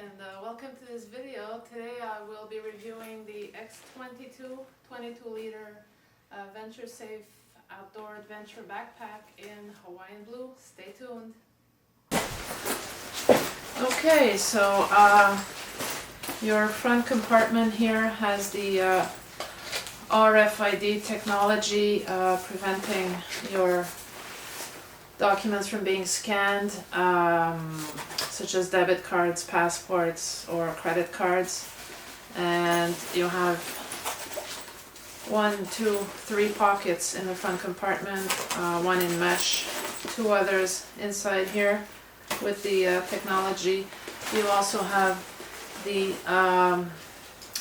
and welcome to this video. Today I will be reviewing the X22 22-liter Packsafe outdoor adventure backpack in Hawaiian blue. Stay tuned. Okay, so your front compartment here has the RFID technology preventing your documents from being scanned, such as debit cards, passports, or credit cards. And you have 1, 2, 3 pockets in the front compartment, one in mesh, 2 others inside here with the technology. You also have the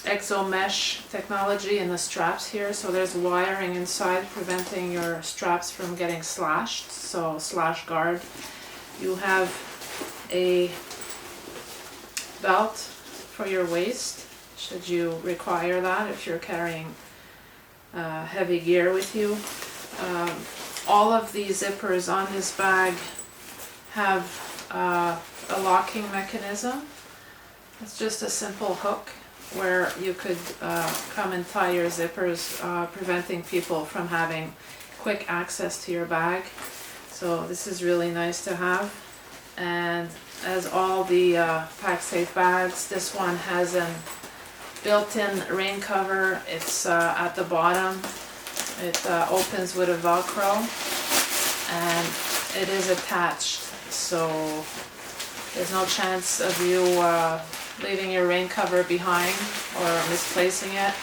exo mesh technology in the straps here, so there's wiring inside preventing your straps from getting slashed, so slash guard. You have a belt for your waist should you require that if you're carrying heavy gear with you. All of the zippers on this bag have a locking mechanism. It's just a simple hook where you could come and tie your zippers, preventing people from having quick access to your bag. So this is really nice to have. And as all the Packsafe bags, this one has a built-in rain cover. It's at the bottom. It opens with a Velcro and it is attached, so there's no chance of you leaving your rain cover behind or misplacing it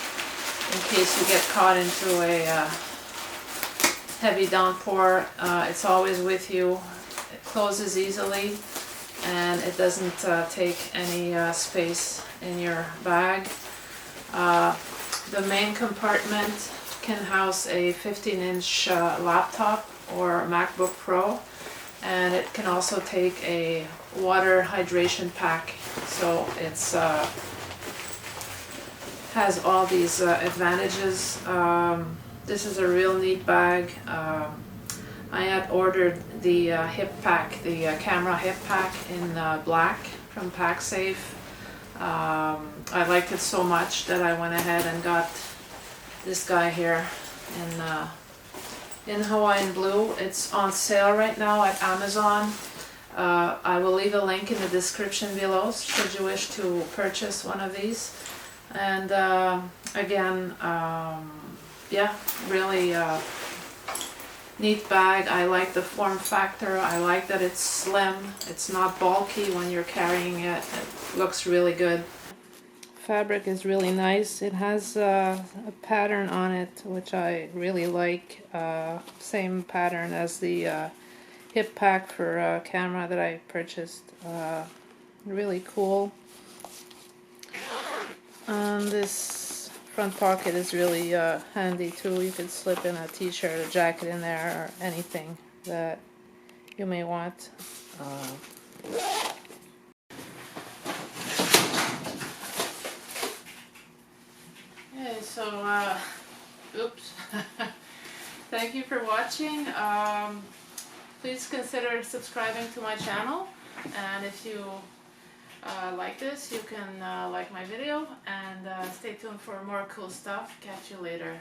in case you get caught into a heavy downpour. It's always with you. It closes easily and it doesn't take any space in your bag. The main compartment can house a 15-inch laptop or MacBook Pro, and it can also take a water hydration pack, so it's has all these advantages. This is a real neat bag. I had ordered the hip pack, the camera hip pack in black from Packsafe. I liked it so much that I went ahead and got this guy here in Hawaiian blue. It's on sale right now at Amazon. I will leave a link in the description below should you wish to purchase one of these. And again, yeah, really neat bag. I like the form factor. I like that it's slim. It's not bulky when you're carrying it. It looks really good. Fabric is really nice. It has a pattern on it which I really like. Same pattern as the hip pack for camera that I purchased. Really cool. And this front pocket is really handy too. You can slip in a t-shirt, a jacket in there, or anything that you may want. Okay, so oops. Thank you for watching. Please consider subscribing to my channel, and if you like this, you can like my video, and stay tuned for more cool stuff. Catch you later.